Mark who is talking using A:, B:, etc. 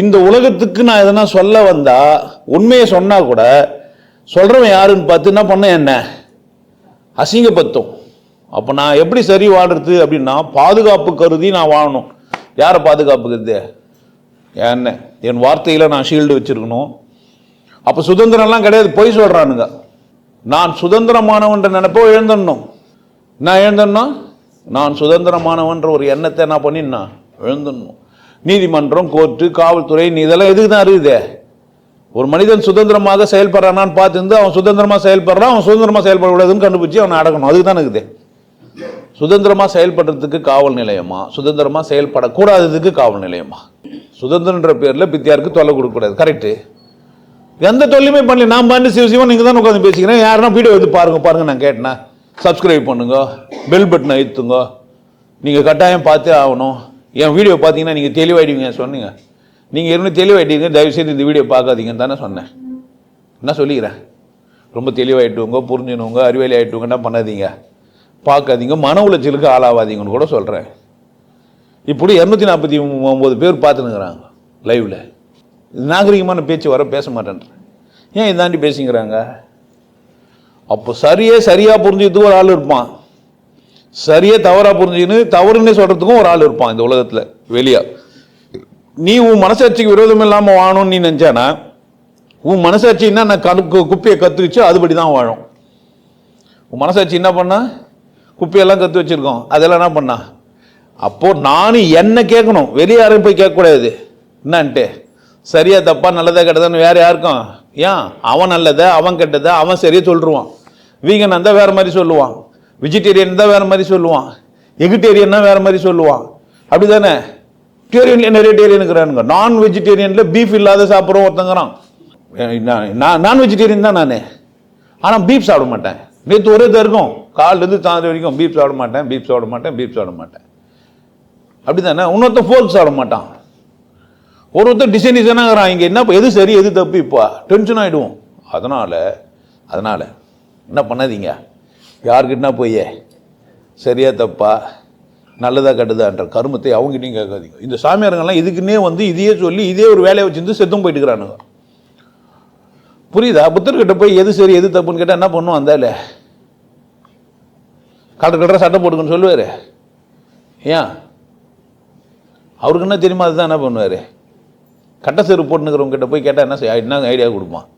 A: இந்த உலகத்துக்கு நான் எதனா சொல்ல வந்தா உண்மையை சொன்னா கூட சொல்றவன் யாருன்னு பார்த்து என்ன பண்ண என்ன அசிங்கப்படுத்தும். அப்போ நான் எப்படி சரி வாழ்றது அப்படின்னா பாதுகாப்பு கருதி நான் வாழணும். யாரை பாதுகாப்பு கருது? என்ன என் வார்த்தையில நான் ஷீல்டு வச்சிருக்கணும். அப்போ சுதந்திரம்லாம் கிடையாது, பொய் சொல்றானுங்க. நான் சுதந்திரமானவன்ற நினைப்போ எழுந்தணும். நான் எழுந்தணும், நான் சுதந்திரமானவன்ற ஒரு எண்ணத்தை நான் பண்ணினா எழுந்தணும். நீதிமன்றம், கோர்ட்டு, காவல்துறை, இதெல்லாம் எதுக்கு தான் இருக்குது? ஒரு மனிதன் சுதந்திரமாக செயல்படுறான்னு பார்த்துருந்து அவன் சுதந்திரமா செயல்படுறான், அவன் சுதந்திரமா செயல்படக்கூடாதுன்னு கண்டுபிடிச்சி அவனை அடக்கணும். அதுக்கு தான் இருக்குது. சுதந்திரமா செயல்படுறதுக்கு காவல் நிலையமா, சுதந்திரமா செயல்படக்கூடாததுக்கு காவல் நிலையமா? சுதந்திரன்ற பேர்ல பித்தியாருக்கு தொல்லை கொடுக்கக்கூடாது, கரெக்டு. எந்த தொல்லையுமே பண்ணல. நான் பாண்டு சிவசிவன் நீங்க தான் உட்காந்து பேசிக்கிறேன். யாருன்னா வீடியோ எடுத்து பாருங்க நான் கேட்டேன்னா சப்ஸ்கிரைப் பண்ணுங்க, பெல் பட்டனை அழுத்துங்க. நீங்க கட்டாயம் பார்த்தே ஆகணும். என் வீடியோ பார்த்தீங்கன்னா நீங்கள் தெளிவாயிடுவீங்க சொன்னீங்க. நீங்கள் இன்னும் தெளிவாயிட்டீங்க, தயவுசெய்து இந்த வீடியோ பார்க்காதீங்கன்னு தானே சொன்னேன். என்ன சொல்லிக்கிறேன்? ரொம்ப தெளிவாயிட்டுவங்க, புரிஞ்சுனுவங்க, அறிவாளி ஆகிட்டுவங்க, என்ன பண்ணாதீங்க, பார்க்காதீங்க, மன உளைச்சலுக்கு ஆளாவாதீங்கன்னு கூட சொல்கிறேன். இப்படி 249 பேர் பார்த்துனுங்கிறாங்க லைவில். நாகரிகமான பேச்சு வர பேச மாட்டேன்றேன். ஏன் இதாண்டி பேசிங்கிறாங்க? அப்போ சரியா புரிஞ்சுக்கிறதுக்கு ஒரு ஆள் இருப்பான், சரியா தவறா புரிஞ்சுன்னு தவறுன்னு சொல்றதுக்கும் ஒரு ஆள் இருப்பான் இந்த உலகத்துல வெளியா. நீ உன் மனசாட்சிக்கு விரோதம் இல்லாம வாழணும்னு நீ நினைச்சானா, உன் மனசாட்சி என்ன குப்பையை கத்துக்கிச்சு அதுபடிதான் வாழும். உன் மனசாட்சி என்ன பண்ணா? குப்பையெல்லாம் கத்து வச்சிருக்கோம், அதெல்லாம் என்ன பண்ணா? அப்போ நானும் என்ன கேட்கணும், வெளியே யாரையும் போய் கேட்கக்கூடாது. என்னான்ட்டு சரியா தப்பா நல்லதா கெட்டதான்னு வேற யாருக்கும். ஏன்? அவன் நல்லதா அவன் கெட்டதா அவன் சரியா சொல்லிடுவான். வீகன் இருந்தா வேற மாதிரி சொல்லுவான், வெஜிடேரியன் தான் வேற மாதிரி சொல்லுவான், எகிட்டேரியன் தான் வேற மாதிரி சொல்லுவான். அப்படிதானே? டேரியன்ல நிறைய டேரியன் இருக்கிறானுங்க. நான் வெஜிடேரியன்ல பீஃப் இல்லாத சாப்பிட்றோம் ஒருத்தங்கிறான். நான் வெஜிடேரியன் தான் நான், ஆனால் பீஃப் சாப்பிட மாட்டேன். நேற்று ஒரே இருக்கும், காலிலேருந்து தாண்டி வரைக்கும் பீஃப் சாப்பிட மாட்டேன், பீஃப் சாப்பிட மாட்டேன், பீஃப் சாப்பிட மாட்டேன். அப்படிதானே? இன்னொருத்தன் ஃபோர்க் சாப்பிட மாட்டான். ஒருத்தர் டிசைனாகிறான். இங்கே என்ன எது சரி எது தப்பு? இப்போ டென்ஷன் ஆகிடுவோம். அதனால என்ன பண்ணாதீங்க, யாருக்கிட்டனா போய் சரியா தப்பா நல்லதா கெட்டதான்ற கருமத்தை அவங்ககிட்டையும் கேட்காதீங்க. இந்த சாமியாருங்கெல்லாம் இதுக்குன்னே இதையே சொல்லி இதே ஒரு வேலையை வச்சிருந்து செத்தும் போயிட்டு இருக்கிறானுங்க. புரியுதா? புத்தர்கிட்ட போய் எது சரி எது தப்புன்னு கேட்டால் என்ன பண்ணுவோம்? அந்தால கலர சட்டை போட்டுக்குன்னு சொல்லுவார். ஏன்? அவருக்கு என்ன தெரியுமா? அதுதான் என்ன பண்ணுவார்? கட்ட செருப்பு போட்டுனுக்கிறவங்க கிட்ட போய் கேட்டால் என்ன ஐடியா கொடுப்பான்?